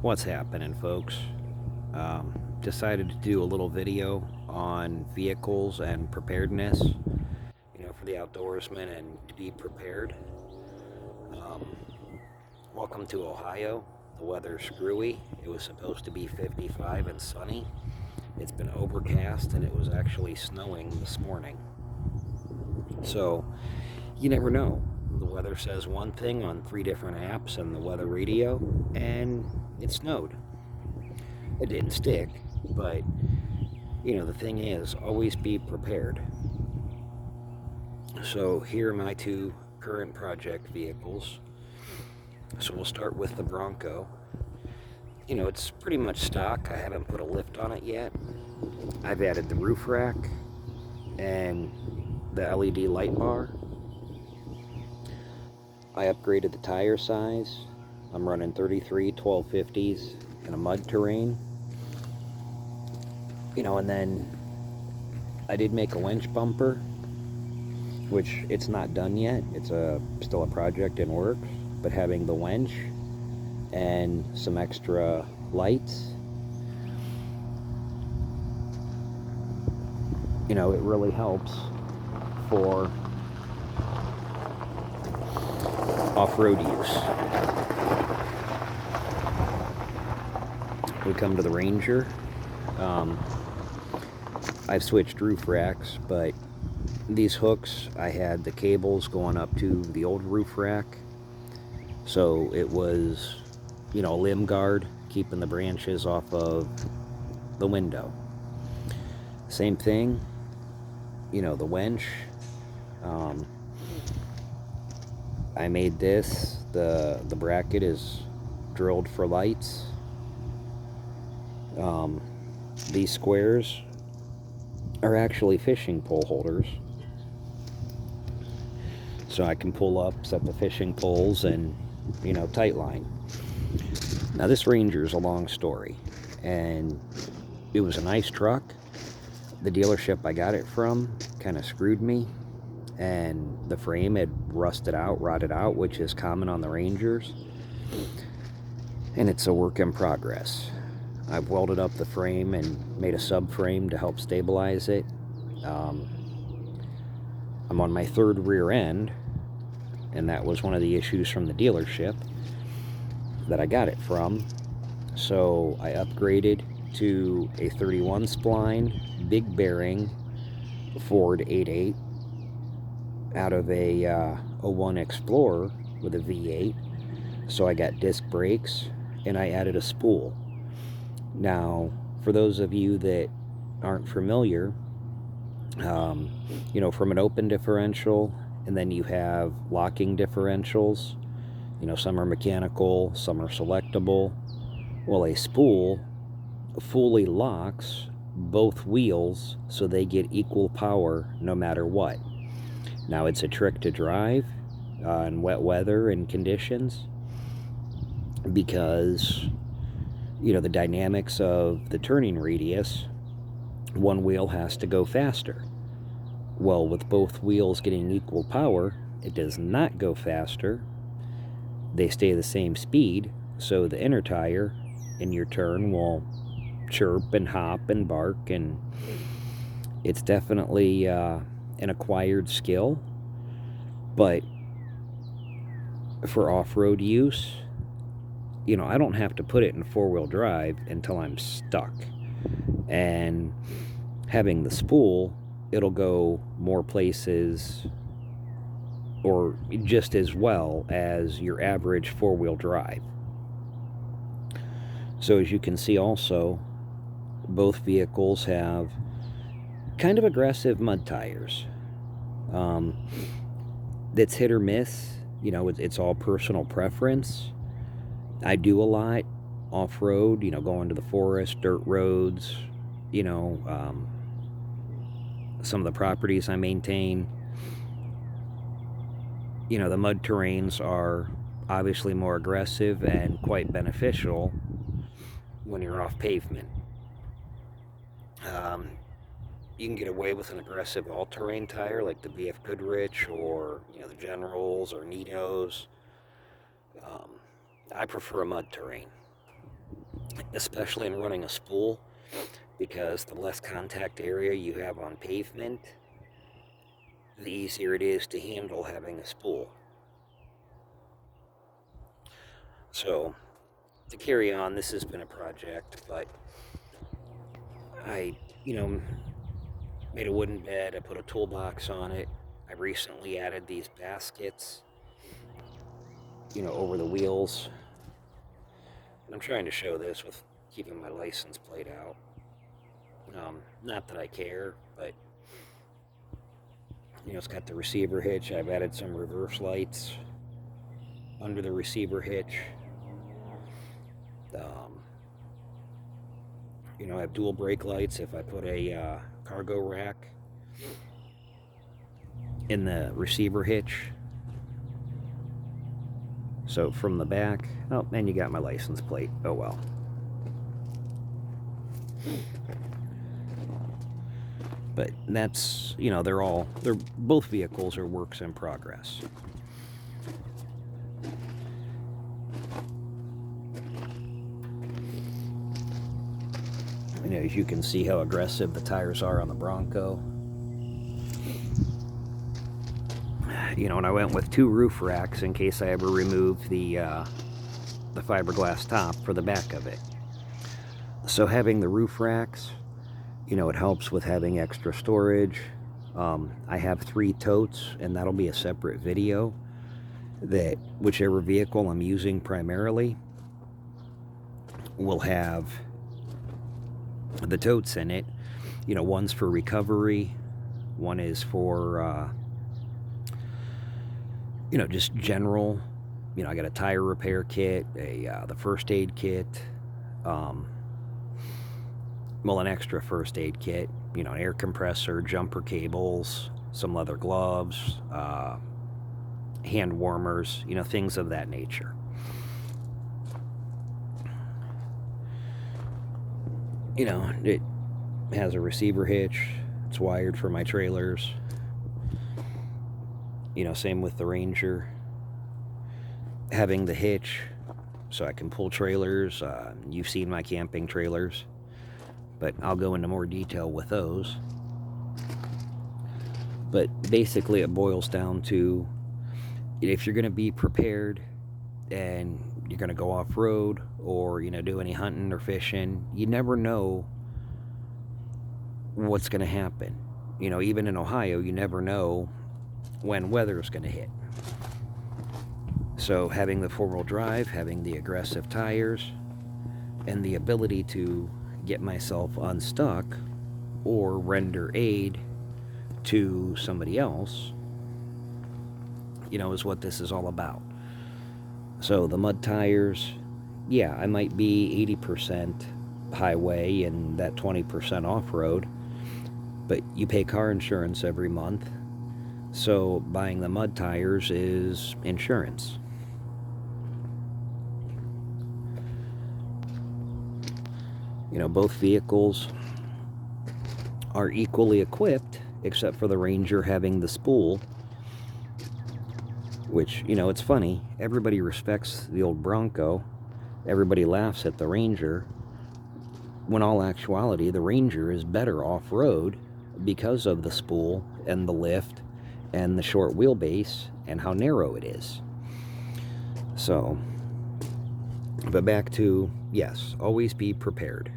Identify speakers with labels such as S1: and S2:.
S1: What's happening, folks? Decided to do a little video on vehicles and preparedness, for the outdoorsman and to be prepared. Um, Welcome to Ohio. The weather's screwy. It was supposed to be 55 and sunny. It's been overcast and it was actually snowing this morning. So, you never know. The weather says one thing on 3 different apps and the weather radio, and it snowed. It didn't stick, but the thing is, always be prepared. So here are my two current project vehicles. So we'll start with the Bronco. It's pretty much stock. I haven't put a lift on it yet. I've added the roof rack and the LED light bar. I upgraded the tire size. I'm running 33 1250s in a mud terrain. And then I did make a winch bumper, which it's not done yet. It's still a project in works, but having the winch and some extra lights, it really helps for off-road use. We come to the Ranger. I've switched roof racks, but these hooks, I had the cables going up to the old roof rack. So it was, a limb guard, keeping the branches off of the window. Same thing, the winch. I made this, the bracket is drilled for lights. These squares are actually fishing pole holders. So I can pull up, set the fishing poles, and, tight line. Now this Ranger is a long story, and it was a nice truck. The dealership I got it from kind of screwed me, and the frame had rotted out, which is common on the Rangers, and it's a work in progress. I've welded up the frame and made a subframe to help stabilize it. I'm on my third rear end, and that was one of the issues from the dealership that I got it from. So I upgraded to a 31 spline, big bearing Ford 88 out of a 01 Explorer with a V8. So I got disc brakes, and I added a spool. Now, for those of you that aren't familiar, from an open differential, and then you have locking differentials. Some are mechanical, some are selectable. Well, a spool fully locks both wheels so they get equal power no matter what. Now, it's a trick to drive in wet weather and conditions because, the dynamics of the turning radius, one wheel has to go faster. Well, with both wheels getting equal power, it does not go faster. They stay the same speed, so the inner tire in your turn will chirp and hop and bark, and it's definitely an acquired skill. But for off-road use, I don't have to put it in four-wheel drive until I'm stuck. And having the spool, it'll go more places or just as well as your average four-wheel drive. So as you can see also, both vehicles have kind of aggressive mud tires. That's hit or miss. It's all personal preference. I do a lot off-road, going to the forest, dirt roads, some of the properties I maintain. The mud terrains are obviously more aggressive and quite beneficial when you're off pavement. You can get away with an aggressive all-terrain tire like the BF Goodrich or the Generals or Nitos. I prefer a mud terrain. especially in running a spool, because the less contact area you have on pavement, the easier it is to handle having a spool. So, to carry on, this has been a project, but I, made a wooden bed, I put a toolbox on it. I recently added these baskets, over the wheels. And I'm trying to show this with keeping my license plate out. Not that I care, but it's got the receiver hitch. I've added some reverse lights under the receiver hitch. I have dual brake lights if I put a cargo rack in the receiver hitch. So from the back, oh, and you got my license plate. Oh well. But that's, they're both vehicles are works in progress. As you can see how aggressive the tires are on the Bronco. And I went with 2 roof racks in case I ever remove the fiberglass top for the back of it. So having the roof racks, it helps with having extra storage. I have 3 totes, and that'll be a separate video, that whichever vehicle I'm using primarily will have the totes in it. One's for recovery, one is for just general. I got a tire repair kit, the first aid kit, an extra first aid kit, an air compressor, jumper cables, some leather gloves, hand warmers, things of that nature. It has a receiver hitch. It's wired for my trailers. Same with the Ranger. Having the hitch so I can pull trailers. You've seen my camping trailers, but I'll go into more detail with those. But basically it boils down to, if you're going to be prepared and you're going to go off-road or, do any hunting or fishing, you never know what's going to happen. Even in Ohio, you never know when weather's going to hit. So having the 4-wheel drive, having the aggressive tires, and the ability to get myself unstuck or render aid to somebody else, is what this is all about. So the mud tires, yeah, I might be 80% highway and that 20% off-road, but you pay car insurance every month, so buying the mud tires is insurance. Both vehicles are equally equipped, except for the Ranger having the spool, which, it's funny. Everybody respects the old Bronco. Everybody laughs at the Ranger, when all actuality, the Ranger is better off-road because of the spool and the lift and the short wheelbase and how narrow it is. So, but back to, yes, always be prepared.